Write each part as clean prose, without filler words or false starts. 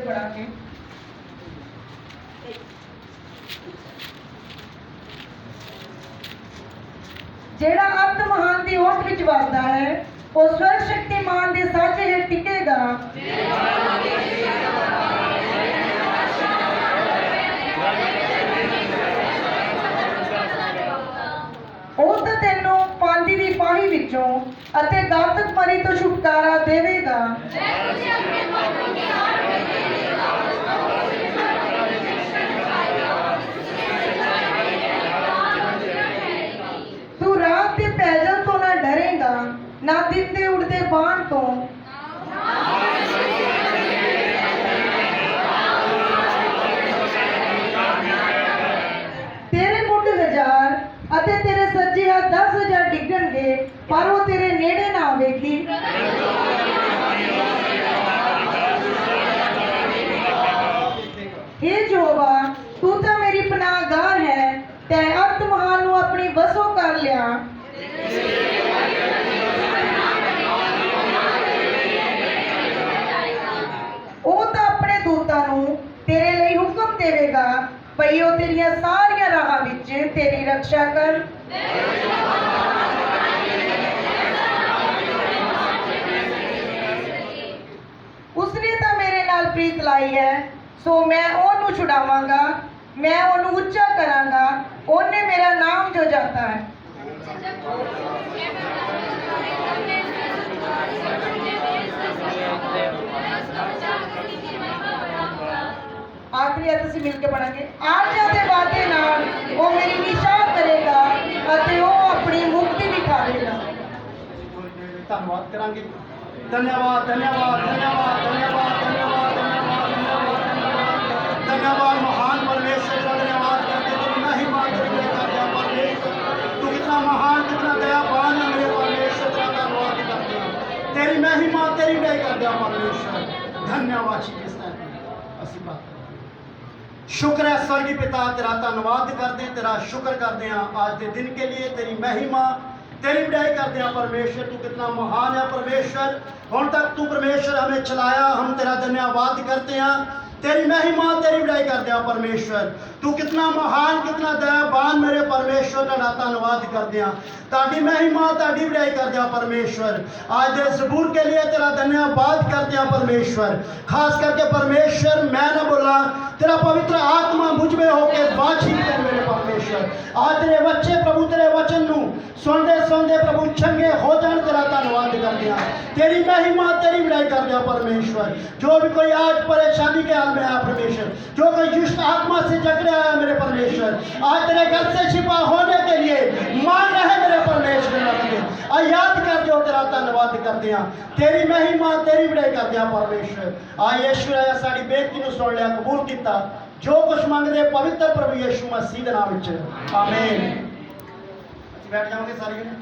पढ़ांगे। जेड़ा अत महान दी ओट विच वसदा है वो स्वर्ग शक्तिमान दे साजे हेठ टिकेगा। ਉਹ ਤਾਂ ਤੈਨੂੰ ਪਾਂਦੀ ਦੀ ਪਾਹੀ ਵਿੱਚੋਂ ਅਤੇ ਘਾਤਕ ਮਰੀ ਤੋਂ ਛੁਟਕਾਰਾ ਦੇਵੇਗਾ। ਤੂੰ ਰਾਤ ਦੇ ਪੈਦਲ ਤੋਂ ਨਾ ਡਰੇਗਾ, ਨਾ ਦਿਨ ਦੇ ਉੜਦੇ ਬਾਣ ਤੋਂ। ਤੇਰੇ ਮੁੱਢ 1000 ਅਤੇ ਤੇਰੇ ਸੱਜੇ ਹੱਥ 10,000 ਡਿੱਗਣਗੇ, ਪਰ ਉਹ ਤੇਰੇ ਨੇੜੇ ਨਾ ਆਵੇਗੀ। हे यहोवा, तू तो मेरी पनाहगाह है, तैं अत महान नूं अपनी वसों कर लिया। ਉਹ ਤਾਂ ਆਪਣੇ ਦੂਤਾਂ ਨੂੰ ਤੇਰੇ ਲਈ ਹੁਕਮ ਦੇਵੇਗਾ ਭਈ ਉਹ ਤੇਰੀਆਂ ਸਾਰੀਆਂ ਰਾਹਾਂ ਵਿੱਚ ਤੇਰੀ ਰੱਖਿਆ ਕਰ। ਉਸਨੇ ਤਾਂ ਮੇਰੇ ਨਾਲ ਪ੍ਰੀਤ ਲਾਈ ਹੈ, ਸੋ ਮੈਂ ਉਹਨੂੰ ਛੁਡਾਵਾਂਗਾ, ਮੈਂ ਉਹਨੂੰ ਉੱਚਾ ਕਰਾਂਗਾ। ਉਹਨੇ ਮੇਰਾ ਨਾਮ ਜੋ ਜਾਤਾ ਹੈ। आखिरी है तुसी मिल के पढ़ांगे। आज्ञा दे वादे नाल वो मेरी निशान करेगा अते वो अपनी मुक्ति दिखावेगा। धन्यवाद करांगे। धन्यवाद धन्यवाद धन्यवाद धन्यवाद धन्यवाद धन्यवाद धन्यवाद महान परमेश्वर का धन्यवाद करते तेरी महिमा तेरी करते परमेश्वर। तू कितना महान कितना दयावान है मेरे परमेश्वर, तेरा धन्यवाद करते हैं। तेरी महिमा तेरी दया करते परमेश्वर। धन्यवाद जी। ਅਸੀਂ ਬਾਤ शुक्र है स्वर्गीय पिता, तेरा धन्यवाद करते हैं, तेरा शुक्र करते हैं आज के दिन के लिए। तेरी महिमा तेरी बढ़ाई करते हैं परमेश्वर। तू कितना महान है परमेश्वर। हुण तक तू परमेश्वर हमें चलाया, हम तेरा धन्यवाद करते हैं। तेरी महिमा तेरी बढ़ाई करते हैं परमेश्वर। तू कितना महान कितना दयावान मेरे परमेश्वर, तेरा धन्यवाद करते हैं। ताड़ी महिमा ताड़ी बढ़ाई करते हैं परमेश्वर। आज दे सबूर के लिए तेरा धन्यवाद करते हैं परमेश्वर। खास करके परमेश्वर मैं ना बोला, तेरा पवित्र आत्मा मुझ में होकर बातचीत कर मेरे परमेश्वर। आज तेरे बच्चे प्रभु तेरे वचन नू सुनते सुनते प्रभु चंगे हो जाए, तेरा धन्यवाद करते हैं। तेरी महिमा तेरी बढ़ाई करते हैं परमेश्वर। जो भी कोई आज परेशानी के हाल में है परमेश्वर, जो कोई दुष्ट आत्मा से जकड़े आया मेरे परमेश्वर, आज तेरे घर से छिपा होने के लिए मान रहे मेरे परमेश्वर। याद कर जो तेरा धन्यवाद करते हैं। तेरी महिमा तेरी बढ़ाई करते हैं परमेश्वर। आ यीशु आया साड़ी बेनती नूं सुन लिया, कबूल किया, जो कुछ मंगते पवित्र प्रभु यीशु मसीह के नाम विच आमीन। बैठ जाओगे सारे जने।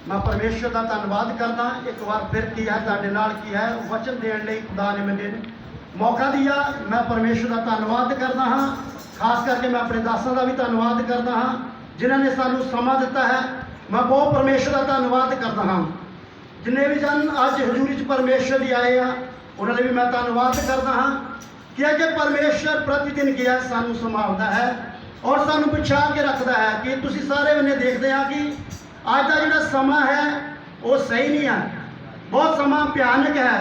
मैं परमेश्वर का धन्यवाद करदा एक बार फिर की है तुहाडे नाल की है वचन देने लई खुदा ने मैंने मौका दिया। मैं परमेश्वर का धन्यवाद करदा हाँ। खास करके मैं अपने दासां का भी धन्यवाद करदा हाँ जिन्होंने सानू समा दिता है। मैं बहुत परमेश्वर का धन्यवाद करदा हाँ। जिन्हें भी जन अज हजूरी च परमेश्वर ही आए हैं उन्होंने भी मैं धन्यवाद करदा हाँ कि परमेश्वर प्रतिदिन किया सानू संभालता है और सानू पिछा के रखता है कि तुसी सारे उन्हें देखते हैं कि अज का जो समा है वो सही नहीं है, बहुत समा भयानक है।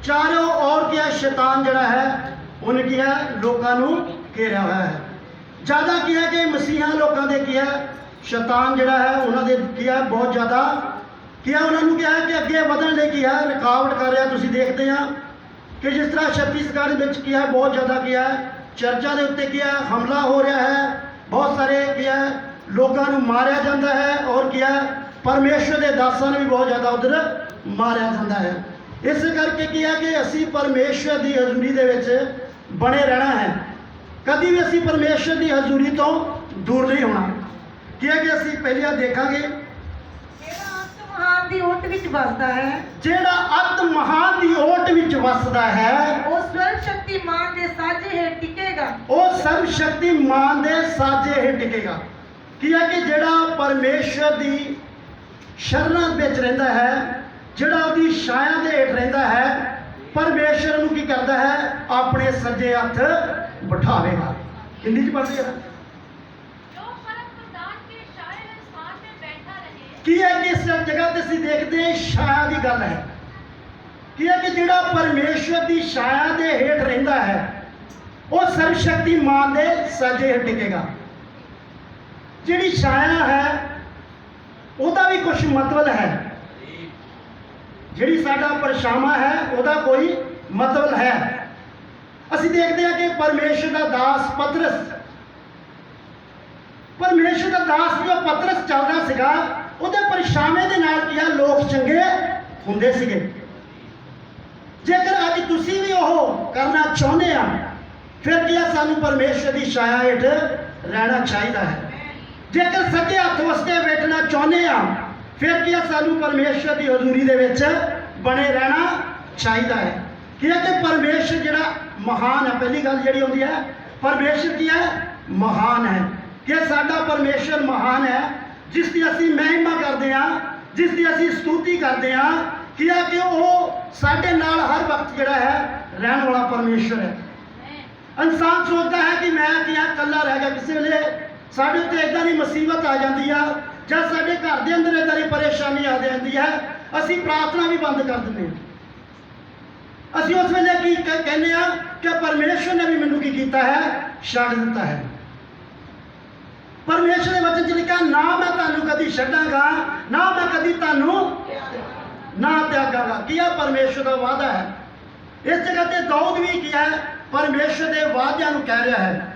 चारों ओर क्या शैतान जड़ा है उन्हें की है लोगों को घेरा हुआ है। ज़्यादा किया कि मसीहा लोगों के किया शैतान जड़ा है उन्होंने किया बहुत ज़्यादा किया, उन्होंने क्या है कि अगे बढ़ने लिए किया रुकावट कर रहा। तुसी देखते हैं कि जिस तरह छत्तीसगढ़ में किया बहुत ज़्यादा किया चर्चा के उत्ते किया हमला हो रहा है, बहुत सारे किया लोगों को मारिया जाता है और किया परमेश्वर के दासां भी बहुत ज़्यादा उधर मारिया जाता है। इस करके किया कि असी परमेश्वर की हजूरी दे विच बने रहना है, कभी भी असी परमेश्वर की हजूरी तो दूर नहीं होना। किया कि असी पहले देखांगे महान दी ओट विच वसदा है, जेड़ा अत महान दी ओट विच वसदा है वो सर्व शक्तिमान दे साजे हेठ टिकेगा। वो सर्व शक्तिमान दे साजे हेठ टिकेगा। किया कि जेड़ा परमेश्वर दी शरणा विच रहिंदा है, जेड़ा उहदी छाया दे हेठ रहिंदा है, ਪਰਮੇਸ਼ਰ ਨੂੰ ਕੀ ਕਰਦਾ ਹੈ? ਆਪਣੇ ਸੱਜੇ ਹੱਥ ਬਿਠਾਵੇਗਾ। ਹਿੰਦੀ ਚ ਪੜ੍ਹਦੇ ਆ जो परम प्रधान के छाए स्थान में बैठा रहे। ਕੀ ਹੈ ਕਿ ਇਸ ਜਗ੍ਹਾ ਤੇ ਅਸੀਂ ਦੇਖਦੇ ਹਾਂ ਛਾਇਆ ਦੀ ਗੱਲ ਹੈ। ਕੀ ਹੈ ਕਿ ਜਿਹੜਾ ਪਰਮੇਸ਼ਰ ਦੀ ਛਾਇਆ ਦੇ ਹੇਠ ਰਹਿੰਦਾ ਹੈ ਉਹ ਸਰਵ ਸ਼ਕਤੀਮਾਨ ਦੇ ਸੱਜੇ ਹੇਠ ਟਿਕੇਗਾ। ਜਿਹੜੀ ਛਾਇਆ ਹੈ ਉਹਦਾ ਵੀ ਕੁਝ ਮਤਲਬ ਹੈ। ਜਿਹੜੀ ਸਾਡਾ ਪਰਛਾਵਾਂ ਹੈ ਉਹਦਾ ਕੋਈ ਮਤਲਬ ਹੈ। ਅਸੀਂ ਦੇਖਦੇ ਹਾਂ ਕਿ ਪਰਮੇਸ਼ਰ ਦਾ ਦਾਸ ਜੋ ਪਤਰਸ ਚੱਲਦਾ ਸੀਗਾ ਉਹਦੇ ਪਰਛਾਵੇਂ ਦੇ ਨਾਲ ਕੀ ਆ ਲੋਕ ਚੰਗੇ ਹੁੰਦੇ ਸੀਗੇ। ਜੇਕਰ ਅੱਜ ਤੁਸੀਂ ਵੀ ਉਹ ਕਰਨਾ ਚਾਹੁੰਦੇ ਆ ਫਿਰ ਕੀ ਆ ਸਾਨੂੰ ਪਰਮੇਸ਼ਰ ਦੀ ਛਾਇਆ ਹੇਠ ਰਹਿਣਾ ਚਾਹੀਦਾ ਹੈ। ਜੇਕਰ ਸੱਜੇ ਹੱਥ ਵਾਸਤੇ ਬੈਠਣਾ ਚਾਹੁੰਦੇ ਆ ਫਿਰ ਕੀ ਆ ਸਾਨੂੰ ਪਰਮੇਸ਼ਰ ਦੀ ਹਜ਼ੂਰੀ ਦੇ ਵਿੱਚ ਬਣੇ ਰਹਿਣਾ ਚਾਹੀਦਾ ਹੈ। ਕਿ ਪਰਮੇਸ਼ਰ ਜਿਹੜਾ ਮਹਾਨ ਹੈ। ਪਹਿਲੀ ਗੱਲ ਜਿਹੜੀ ਆਉਂਦੀ ਹੈ ਪਰਮੇਸ਼ਰ ਕੀ ਹੈ? ਮਹਾਨ ਹੈ। ਕਿ ਸਾਡਾ ਪਰਮੇਸ਼ਰ ਮਹਾਨ ਹੈ ਜਿਸ ਦੀ ਅਸੀਂ ਮਹਿਮਾ ਕਰਦੇ ਹਾਂ, ਜਿਸ ਦੀ ਅਸੀਂ ਸਤੁਤੀ ਕਰਦੇ ਹਾਂ। ਕਿ ਉਹ ਸਾਡੇ ਨਾਲ ਹਰ ਵਕਤ ਜਿਹੜਾ ਹੈ ਰਹਿਣ ਵਾਲਾ ਪਰਮੇਸ਼ਰ ਹੈ। ਇਨਸਾਨ ਸੋਚਦਾ ਹੈ ਕਿ ਮੈਂ ਇਕੱਲਾ ਰਹਿ ਗਿਆ। ਕਿਸੇ ਵੇਲੇ ਸਾਡੇ ਉੱਤੇ ਇਦਾਂ ਦੀ ਮੁਸੀਬਤ ਆ ਜਾਂਦੀ ਆ ਜਾਂ ਸਾਡੇ ਘਰ ਦੇ ਅੰਦਰ ਇਦਾਂ ਦੀ ਪਰੇਸ਼ਾਨੀ ਆ ਜਾਂਦੀ ਹੈ ਅਸੀਂ ਪ੍ਰਾਰਥਨਾ ਵੀ ਬੰਦ ਕਰ ਦਿੰਦੇ ਹਾਂ। ਅਸੀਂ ਉਸ ਵੇਲੇ ਕੀ ਕਹਿੰਦੇ ਆ ਕਿ ਪਰਮੇਸ਼ਰ ਨੇ ਵੀ ਮੈਨੂੰ ਕੀ ਕੀਤਾ ਹੈ? ਛੱਡ ਦਿੱਤਾ ਹੈ। ਪਰਮੇਸ਼ਰ ਦੇ ਵਚਨ 'ਚ ਲਿਖਿਆ ਨਾ ਮੈਂ ਤੁਹਾਨੂੰ ਕਦੀ ਛੱਡਾਂਗਾ ਨਾ ਮੈਂ ਕਦੀ ਤੁਹਾਨੂੰ ਨਾ ਤਿਆਗਾਂਗਾ। ਕੀ ਆ? ਪਰਮੇਸ਼ਰ ਦਾ ਵਾਅਦਾ ਹੈ। ਇਸ ਜਗ੍ਹਾ ਤੇ ਦਾਊਦ ਵੀ ਕੀ ਹੈ? ਪਰਮੇਸ਼ਰ ਦੇ ਵਾਅਦਿਆਂ ਨੂੰ ਕਹਿ ਰਿਹਾ ਹੈ।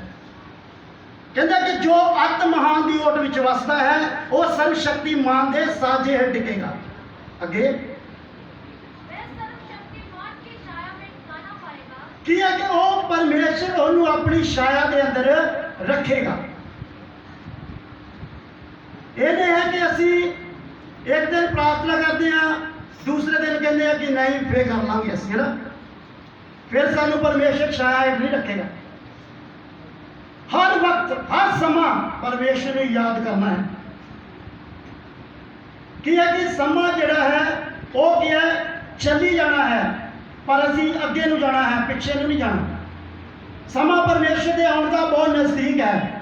ਕਹਿੰਦਾ ਕਿ ਜੋ ਅੱਤ ਮਹਾਨ ਦੀ ਓਟ ਵਿੱਚ ਵਸਦਾ ਹੈ ਉਹ ਸਰਵ ਸ਼ਕਤੀਮਾਨ ਦੇ ਸਾਜੇ ਹੇਠ ਟਿਕੇਗਾ। ਅੱਗੇ वह सर्वशक्तिमान की छाया में ठिकाना पाएगा। ਕੀ ਹੈ ਕਿ ਉਹ ਪਰਮੇਸ਼ਰ ਉਹਨੂੰ ਆਪਣੀ ਛਾਇਆ ਦੇ ਅੰਦਰ ਰੱਖੇਗਾ। ਇਹ ਨਹੀਂ ਹੈ ਕਿ ਅਸੀਂ ਇੱਕ ਦਿਨ ਪ੍ਰਾਰਥਨਾ ਕਰਦੇ ਹਾਂ ਦੂਸਰੇ ਦਿਨ ਕਹਿੰਦੇ ਆ ਕਿ ਨਹੀਂ ਫੇਰ ਕਰ ਲਾਂਗੇ ਅਸੀਂ, ਹੈ ਨਾ। ਫਿਰ ਸਾਨੂੰ ਪਰਮੇਸ਼ਰ ਛਾਇਆ ਹੇਠ ਨਹੀਂ ਰੱਖੇਗਾ। ਹਰ ਵਕਤ ਹਰ ਸਮਾਂ ਪਰਮੇਸ਼ਰ ਨੂੰ ਯਾਦ ਕਰਨਾ ਹੈ। ਕੀ ਹੈ ਕਿ ਸਮਾਂ ਜਿਹੜਾ ਹੈ ਉਹ ਕੀ ਹੈ? ਚੱਲੀ ਜਾਣਾ ਹੈ ਪਰ ਅਸੀਂ ਅੱਗੇ ਨੂੰ ਜਾਣਾ ਹੈ, ਪਿੱਛੇ ਨੂੰ ਨਹੀਂ ਜਾਣਾ। ਸਮਾਂ ਪਰਮੇਸ਼ਰ ਦੇ ਆਉਣ ਦਾ ਬਹੁਤ ਨਜ਼ਦੀਕ ਹੈ।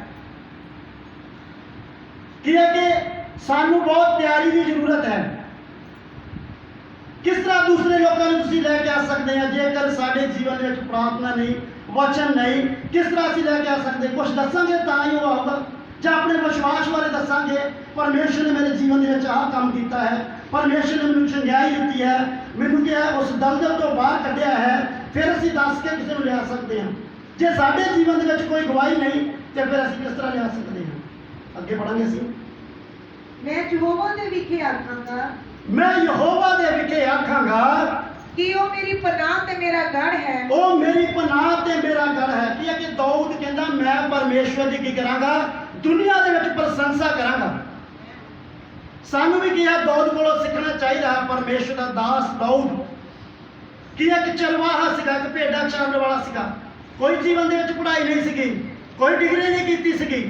ਕੀ ਹੈ ਕਿ ਸਾਨੂੰ ਬਹੁਤ ਤਿਆਰੀ ਦੀ ਜ਼ਰੂਰਤ ਹੈ। ਕਿਸ ਤਰ੍ਹਾਂ ਦੂਸਰੇ ਲੋਕਾਂ ਨੂੰ ਤੁਸੀਂ ਲੈ ਕੇ ਆ ਸਕਦੇ ਆ ਜੇਕਰ ਸਾਡੇ ਜੀਵਨ ਵਿੱਚ ਪ੍ਰਾਰਥਨਾ ਨਹੀਂ, ਵਚਨ ਨਹੀਂ? ਕਿਸ ਤਰ੍ਹਾਂ ਅਸੀਂ ਲੈ ਕੇ ਆ ਸਕਦੇ? ਕੁਝ ਦੱਸਾਂਗੇ ਤਾਂ ਹੀ ਉਹ ਆਊਗਾ। ਜਾਂ ਆਪਣੇ ਵਿਸ਼ਵਾਸ ਬਾਰੇ ਦੱਸਾਂਗੇ ਪਰਮੇਸ਼ਰ ਨੇ ਮੇਰੇ ਜੀਵਨ ਦੇ ਵਿੱਚ ਆਹ ਕੰਮ ਕੀਤਾ ਹੈ, ਪਰਮੇਸ਼ਰ ਨੇ ਮੈਨੂੰ ਚੰਗਿਆਈ ਦਿੱਤੀ ਹੈ, ਮੈਨੂੰ ਕੀ ਹੈ ਉਸ ਦਲਦਲ ਤੋਂ ਬਾਹਰ ਕੱਢਿਆ ਹੈ, ਫਿਰ ਅਸੀਂ ਦੱਸ ਕੇ ਕਿਸੇ ਨੂੰ ਲਿਆ ਸਕਦੇ ਹਾਂ। ਜੇ ਸਾਡੇ ਜੀਵਨ ਦੇ ਵਿੱਚ ਕੋਈ ਗਵਾਹੀ ਨਹੀਂ ਤੇ ਫਿਰ ਅਸੀਂ ਕਿਸ ਤਰ੍ਹਾਂ ਲਿਆ ਸਕਦੇ ਹਾਂ? ਅੱਗੇ ਪੜਾਂਗੇ ਅਸੀਂ। ਮੈਂ ਯਹੋਵਾ ਦੇ ਵਿਖੇ ਆਖਾਂਗਾ ਮੈਂ ਯਹੋਵਾ ਦੇ ਵਿਖੇ ਆਖਾਂਗਾ ਕਿ ਉਹ ਮੇਰੀ ਪਨਾਹ ਤੇ ਮੇਰਾ ਗੜ੍ਹ ਹੈ। ਉਹ ਮੇਰੀ ਪਨਾਹ ਤੇ ਮੇਰਾ ਗੜ੍ਹ ਹੈ। ਕੀ ਹੈ ਕਿ ਦਾਊਦ ਕਹਿੰਦਾ ਮੈਂ ਪਰਮੇਸ਼ਵਰ ਦੀ ਕੀ ਕਰਾਂਗਾ? ਦੁਨੀਆ ਦੇ ਵਿੱਚ ਪ੍ਰਸ਼ੰਸਾ ਕਰਾਂਗਾ। ਸਾਨੂੰ ਵੀ ਕੀ ਹੈ? ਦਾਊਦ ਕੋਲੋਂ ਸਿੱਖਣਾ ਚਾਹੀਦਾ ਹੈ। ਪਰਮੇਸ਼ਵਰ ਦਾ ਦਾਸ ਦਾਊਦ ਕੀ ਹੈ ਕਿ ਚਰਵਾਹਾ ਸੀਗਾ, ਕਿ ਭੇਡਾਂ ਚਾਰਨ ਵਾਲਾ ਸੀਗਾ। ਕੋਈ ਜੀਵਨ ਦੇ ਵਿੱਚ ਪੜ੍ਹਾਈ ਨਹੀਂ ਸੀਗੀ, ਕੋਈ ਡਿਗਰੀ ਨਹੀਂ ਕੀਤੀ ਸੀਗੀ।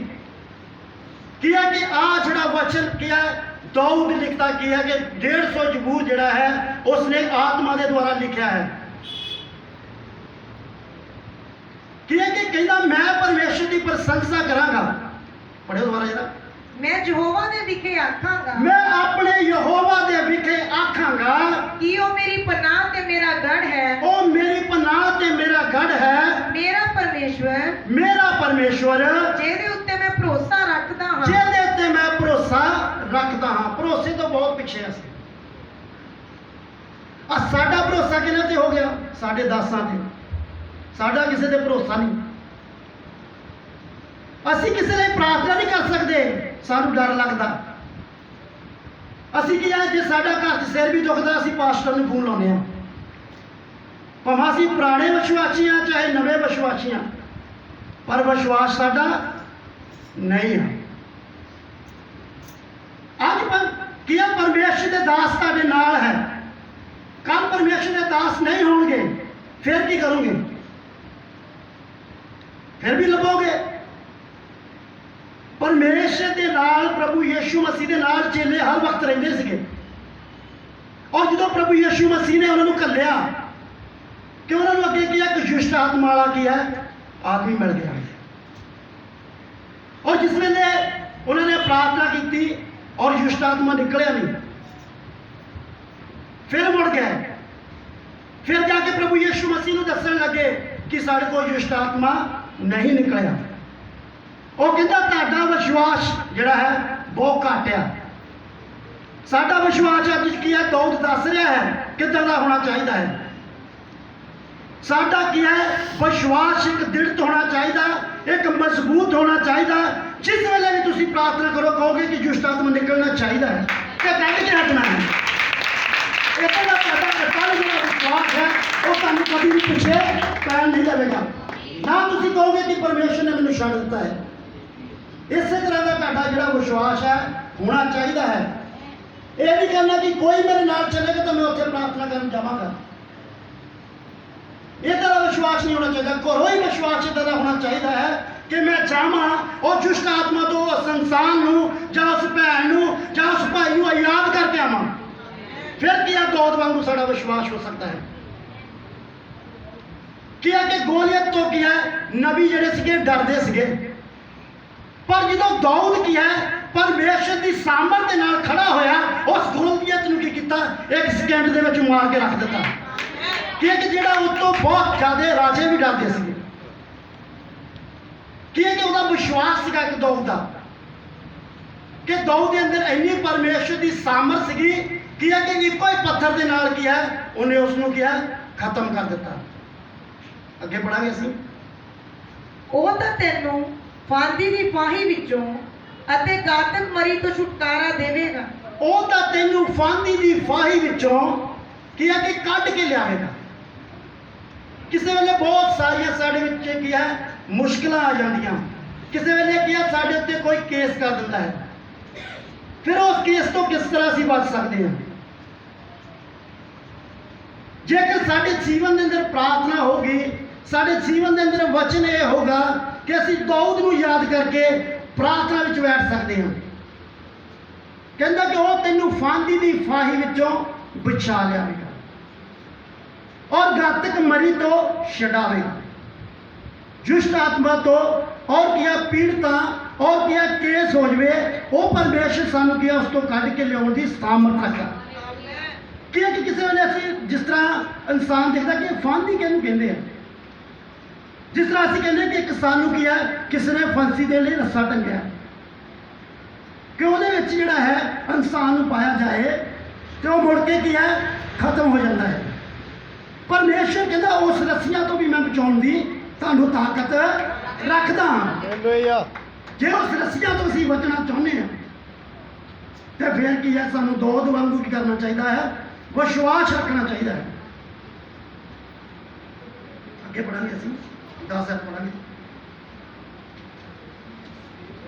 ਕੀ ਹੈ ਕਿ ਆ ਜਿਹੜਾ ਵਚਨ ਕੀ ਹੈ ਦਾਊਦ ਲਿਖਦਾ ਕੀ ਹੈ ਕਿ 150 ਜ਼ਬੂਰ ਜਿਹੜਾ ਹੈ ਉਸਨੇ ਆਤਮਾ ਦੇ ਦੁਆਰਾ ਲਿਖਿਆ ਹੈ। ਕੀ ਹੈ ਕਿ ਕਹਿੰਦਾ ਮੈਂ ਪਰਮੇਸ਼ਰ ਦੀ ਪ੍ਰਸ਼ੰਸਾ ਕਰਾਂਗਾ। ਪੜ੍ਹਿਓ ਦੁਬਾਰਾ ਜਰਾ। ਮੈਂ ਯਹੋਵਾ ਦੇ ਵਿਖੇ ਆਖਾਂਗਾ ਮੈਂ ਆਪਣੇ ਯਹੋਵਾ ਦੇ ਵਿਖੇ ਆਖਾਂਗਾ ਕਿ ਉਹ ਮੇਰੀ ਪਨਾਹ ਤੇ ਮੇਰਾ ਗੜ੍ਹ ਹੈ। ਉਹ ਮੇਰੀ ਪਨਾਹ ਤੇ ਮੇਰਾ ਗੜ੍ਹ ਹੈ, ਮੇਰਾ ਪਰਮੇਸ਼ਵਰ ਮੇਰਾ ਪਰਮੇਸ਼ਵਰ ਜਿਹਦੇ ਉੱਤੇ ਮੈਂ ਭਰੋਸਾ ਰੱਖਦਾ ਹਾਂ। ਜਿਹਦੇ ਉੱਤੇ ਮੈਂ ਭਰੋਸਾ ਰੱਖਦਾ ਹਾਂ। ਭਰੋਸੇ ਤੋਂ ਬਹੁਤ ਪਿੱਛੇ ਅਸੀਂ ਸਾਡਾ ਭਰੋਸਾ ਕਿਹਨਾਂ ਤੇ ਹੋ ਗਿਆ? ਸਾਡੇ ਦਾਸਾਂ ਤੇ। ਸਾਡਾ ਕਿਸੇ ਤੇ ਭਰੋਸਾ ਨਹੀਂ। ਅਸੀਂ ਕਿਸੇ ਲਈ ਪ੍ਰਾਰਥਨਾ ਨਹੀਂ ਕਰ ਸਕਦੇ, ਸਾਨੂੰ ਡਰ ਲੱਗਦਾ। ਅਸੀਂ ਕੀ ਹੈ ਜੇ ਸਾਡਾ ਘਰ 'ਚ ਸਿਰ ਵੀ ਦੁਖਦਾ ਅਸੀਂ ਪਾਸਟਰ ਨੂੰ ਫੋਨ ਲਾਉਂਦੇ ਹਾਂ। ਭਾਵੇਂ ਅਸੀਂ ਪੁਰਾਣੇ ਵਿਸ਼ਵਾਸੀ ਹਾਂ ਚਾਹੇ ਨਵੇਂ ਵਿਸ਼ਵਾਸੀ ਹਾਂ, ਪਰ ਵਿਸ਼ਵਾਸ ਸਾਡਾ ਨਹੀਂ ਹੈ। ਅੱਜ ਪਰ ਕੀ ਹੈ? ਪਰਮੇਸ਼ਰ ਦੇ ਦਾਸ ਤੁਹਾਡੇ ਨਾਲ ਹੈ। ਕੱਲ ਪਰਮੇਸ਼ਰ ਦੇ ਦਾਸ ਨਹੀਂ ਹੋਣਗੇ ਫਿਰ ਕੀ ਕਰੋਗੇ? ਫਿਰ ਵੀ ਲੱਭੋਗੇ। ਪਰਮੇਸ਼ਰ ਦੇ ਨਾਲ ਪ੍ਰਭੂ ਯੀਸ਼ੂ ਮਸੀਹ ਦੇ ਨਾਲ ਚੇਲੇ ਹਰ ਵਕਤ ਰਹਿੰਦੇ ਸੀਗੇ। ਔਰ ਜਦੋਂ ਪ੍ਰਭੂ ਯੀਸ਼ੂ ਮਸੀਹ ਨੇ ਉਹਨਾਂ ਨੂੰ ਘੱਲਿਆ दुष्ट आत्मा वाला की है आदमी मिल गया। और जिस वेले उन्होंने प्रार्थना की और दुष्ट आत्मा निकलिया नहीं, फिर मुड़ गए, फिर जाके प्रभु यीशु मसीह को दसन लगे कि साढ़े को दुष्ट आत्मा नहीं निकलिया। वो कहता तुहाडा विश्वास जिहड़ा है बहुत घट है। साडा विश्वास अज की है, दाऊद दस रहा है किदां दा होना चाहिए है। साडा की है विश्वास एक दृढ़ होना चाहिए, एक मजबूत होना चाहिए। जिस वेले भी तुसीं प्रार्थना करो कहोगे कि दुष्ट आत्मा निकलना चाहिए है कि कह के हटना है। इतना का तुहाडा जो विश्वास है वो तुहानूं कभी भी पिछे पैर नहीं देगा। ना तुसीं कहोगे कि परमेश्वर ने मैनूं छड्ड दित्ता है। इस तरह का तुहाडा जिहड़ा विश्वास है होना चाहिए है। ये नहीं कहना कि कोई मेरे नाल चलेगा तो मैं उत्थे प्रार्थना करन जावांगा। इस तरह विश्वास नहीं होना चाहिए। घरों ही विश्वास इस तरह होना चाहिए है कि मैं जावां और दुष्ट आत्मा तो उस इंसान नूं जां उस भैन नूं जां उस भाई नूं याद करके आवां। फिर क्या दाऊद वांगू साडा विश्वास हो सकता है। क्या कि गोलियत तो क्या नबी जिहड़े सीगे डरदे सीगे, पर जो दाऊद की है परमेश्वर की सामर्थ के नाल खड़ा होया, उस गोलियत नूं की कीता एक सेकंड दे विच मार के रख दिता। कि जिहड़ा उस तो बहुत ज़्यादा राजे भी डरदे सीगे। कि उहदा विश्वास सीगा एक दाऊद दा कि दाऊद के अंदर इन्नी परमेश्वर की सामर्थ सीगी कि इको ही पत्थर के नाल की है उन्हें उसनूं किया खत्म कर दिता। अगे बढ़ांगे असीं। ਉਹ ਤਾਂ ਤੈਨੂੰ ਫਾਂਦੀ ਦੀ ਫਾਹੀ ਵਿੱਚੋਂ ਅਤੇ ਘਾਤਕ ਮਰੀ ਤੋਂ ਛੁਟਕਾਰਾ ਦੇਵੇਗਾ। ਉਹ ਤਾਂ ਤੈਨੂੰ ਫਾਂਦੀ ਦੀ ਫਾਹੀ ਵਿੱਚੋਂ ਕੀ ਹੈ ਕਿ ਕੱਢ ਕੇ ਲਿਆਵੇਗਾ। ਕਿਸੇ ਵੇਲੇ ਬਹੁਤ ਸਾਰੀਆਂ ਸਾਡੇ ਵਿੱਚ ਕੀ ਹੈ ਮੁਸ਼ਕਲਾਂ ਆ ਜਾਂਦੀਆਂ। ਕਿਸੇ ਵੇਲੇ ਕੀ ਹੈ ਸਾਡੇ ਉੱਤੇ ਕੋਈ ਕੇਸ ਕਰ ਦਿੰਦਾ ਹੈ। ਫਿਰ ਉਸ ਕੇਸ ਤੋਂ ਕਿਸ ਤਰ੍ਹਾਂ ਅਸੀਂ ਬਚ ਸਕਦੇ ਹਾਂ। ਜੇਕਰ ਸਾਡੇ ਜੀਵਨ ਦੇ ਅੰਦਰ ਪ੍ਰਾਰਥਨਾ ਹੋਗੀ, ਸਾਡੇ ਜੀਵਨ ਦੇ ਅੰਦਰ ਵਚਨ ਇਹ ਹੋਗਾ ਕਿ ਅਸੀਂ दाऊद ਨੂੰ ਯਾਦ ਕਰਕੇ ਪ੍ਰਾਰਥਨਾ ਵਿੱਚ ਬੈਠ ਸਕਦੇ ਹਾਂ। ਕਹਿੰਦਾ ਕਿ ਉਹ ਤੈਨੂੰ ਫਾਂਦੀ ਦੀ ਫਾਹੀ ਵਿੱਚੋਂ ਬਚਾ ਲਿਆਵੇਗਾ और घातक मरी तो छड़ावेगा। दुष्ट आत्मा तो और क्या पीड़ता और क्या केस हो जाए वो परमेश्वर सानू किया उस तो कढ़ के लियाउण दी सामर्थ रखा। क्योंकि किसी वेले असीं जिस तरह इंसान देखता कि फांदी किहनूं कहंदे आ, जिस तरह असीं कहंदे कि एक सानू की है किसी ने फांसी दे लई रस्सा टंगिया कि उहदे विच जिहड़ा है इंसान नूं पाया जाए तो मुड़ के की है खत्म हो जाता है। परमेश्वर कहता उस रस्सियां तो भी मैं बचाउण दी तुहानूं ताकत रखदा। जे उस रस्सियां तो असीं बचना चाहुंदे हां तो फिर की है सानूं दाऊद वांगू की करना चाहिए है, विश्वास रखना चाहिए है। अगे पढ़ांगे असीं 10 पढ़ांगे।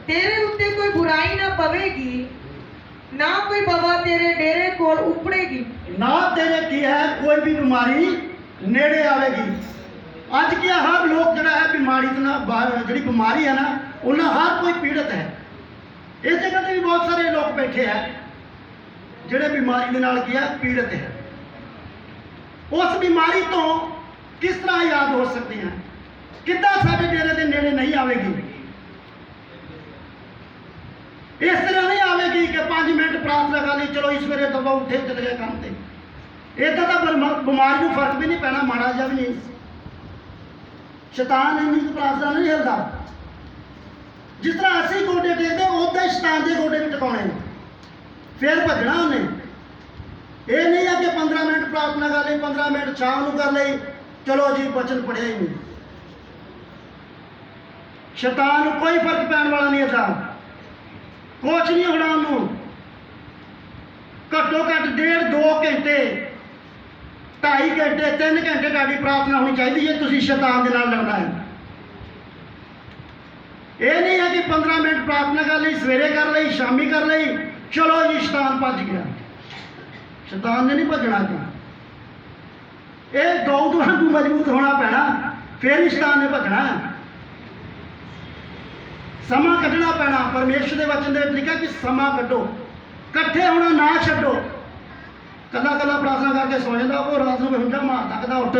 तेरे उत्ते कोई बुराई ना पवेगी, ना कोई बवा तेरे डेरे कोल उपड़ेगी, ना तेरे की है कोई भी बीमारी नेड़े आवेगी। अज की हर लोग जड़ा है बीमारी तो ना जी बीमारी है ना उन्हें हर कोई पीड़ित है। इस जगह पर भी बहुत सारे लोग बैठे हैं जोड़े बीमारी के नाल की है पीड़ित है। उस बीमारी तो किस तरह याद हो सकते हैं, कितना साढ़े डेरे के नेड़े नहीं आवेगी। इस तरह नहीं आवेगी कि 5 मिनट प्रार्थना कर ली चलो इस वेले दबा उठे चले गए काम से। इदा तो बीमारी को फर्क भी नहीं पैना, माड़ा जा भी नहीं। शैतान इन्नी प्रार्थना नहीं हिलता। जिस तरह असी गोडे टेकते उदा ही शैतान के गोडे भी टिकाने फिर भजना उन्हें। ये नहीं है कि 15 मिनट प्रार्थना कर ली 15 मिनट शाम को कर ली चलो जी वचन पढ़िया ही नहीं। शैतान को कोई फर्क पैन वाला नहीं था, कुछ नहीं होना उन्होंने। घट्टो घट्ट 1.5-2 घंटे 2.5 घंटे 3 घंटे ताड़ी प्रार्थना होनी चाहिए है। तुसीं शैतान के नाल लड़ना है। ये नहीं है कि 15 मिनट प्रार्थना कर ली सवेरे कर ली शामी कर ली चलो जी शैतान भज गया। शैतान ने नहीं भजना ये दाऊद वांगू मजबूत होना पैना फिर ही शैतान ने भजना। समा कढ़ना पैना। परमेश्वर के वचन के लिखा कि समा कढ़ो, कट्ठे होना ना छड्डो। कला कला प्रार्थना करके सो जाता वो रात को हुंजा मार सकता उठ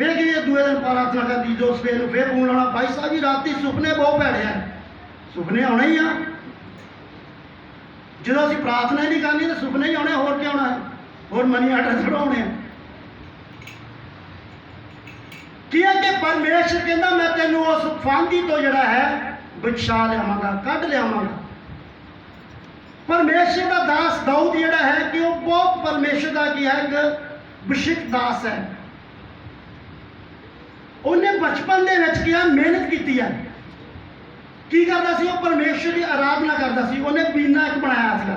फिर कि दूए दिन प्रार्थना करती जो सवेर ਨੂੰ फिर ਫੋਨ ਲਾਉਣਾ भाई साहब जी राती सुपने बहुत भैड़े आ सुपने आने ही आ ਜਦੋਂ ਅਸੀਂ ਪ੍ਰਾਰਥਨਾ ਹੀ ਨਹੀਂ ਕਰਨੀ ਤਾਂ ਸੁਪਨੇ ਹੀ ਆਉਣੇ ਹੋਰ ਕੀ ਆਉਣਾ ਹੈ ਹੋਰ ਮਨੀ ਆਰਡਰ ਥੋੜਾਉਣੇ ਕੀ ਹੈ ਕਿ ਪਰਮੇਸ਼ਰ ਕਹਿੰਦਾ ਮੈਂ ਤੈਨੂੰ ਉਸ ਫਾਂਦੀ ਤੋਂ ਜਿਹੜਾ ਹੈ ਬਚਾ ਲਿਆਵਾਂਗਾ ਕੱਢ ਲਿਆਵਾਂਗਾ ਪਰਮੇਸ਼ਰ ਦਾ ਦਾਸ ਦਾਊਦ ਜਿਹੜਾ ਹੈ ਕਿ ਉਹ ਬਹੁਤ ਪਰਮੇਸ਼ਰ ਦਾ ਕੀ ਹੈ ਇੱਕ ਬਿਸ਼ਕ ਦਾਸ ਹੈ ਉਹਨੇ ਬਚਪਨ ਦੇ ਵਿੱਚ ਕੀ ਮਿਹਨਤ ਕੀਤੀ ਹੈ ਕੀ ਕਰਦਾ ਸੀ ਉਹ ਪਰਮੇਸ਼ਰ ਦੀ ਆਰਾਧਨਾ ਕਰਦਾ ਸੀ ਉਹਨੇ ਬੀਨਾ ਇੱਕ ਬਣਾਇਆ ਸੀਗਾ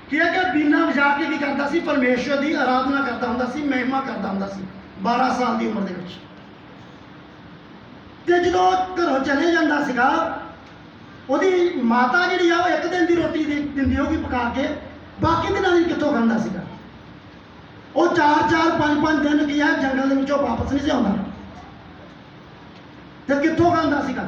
ਕੀ ਹੈ ਕਿ ਬੀਨਾ ਵਜਾ ਕੇ ਕੀ ਕਰਦਾ ਸੀ ਪਰਮੇਸ਼ਰ ਦੀ ਆਰਾਧਨਾ ਕਰਦਾ ਹੁੰਦਾ ਸੀ ਮਹਿਮਾ ਕਰਦਾ ਹੁੰਦਾ ਸੀ 12 ਸਾਲ ਦੀ ਉਮਰ ਦੇ ਵਿੱਚ ਤੇ ਜਦੋਂ ਘਰੋਂ ਚਲੇ ਜਾਂਦਾ ਸੀਗਾ ਉਹਦੀ ਮਾਤਾ ਜਿਹੜੀ ਆ ਉਹ ਇੱਕ ਦਿਨ ਦੀ ਰੋਟੀ ਦਿੰਦੀ ਹੋਗੀ ਪਕਾ ਕੇ ਬਾਕੀ ਦਿਨਾਂ ਦੀ ਕਿੱਥੋਂ ਖਾਂਦਾ ਸੀਗਾ ਉਹ 4-4 5-5 ਦਿਨ ਕੀ ਆ ਜੰਗਲ ਦੇ ਵਿੱਚੋਂ ਵਾਪਸ ਨਹੀਂ ਸੀ ਆਉਂਦਾ ਤੇ ਕਿੱਥੋਂ ਖਾਂਦਾ ਸੀਗਾ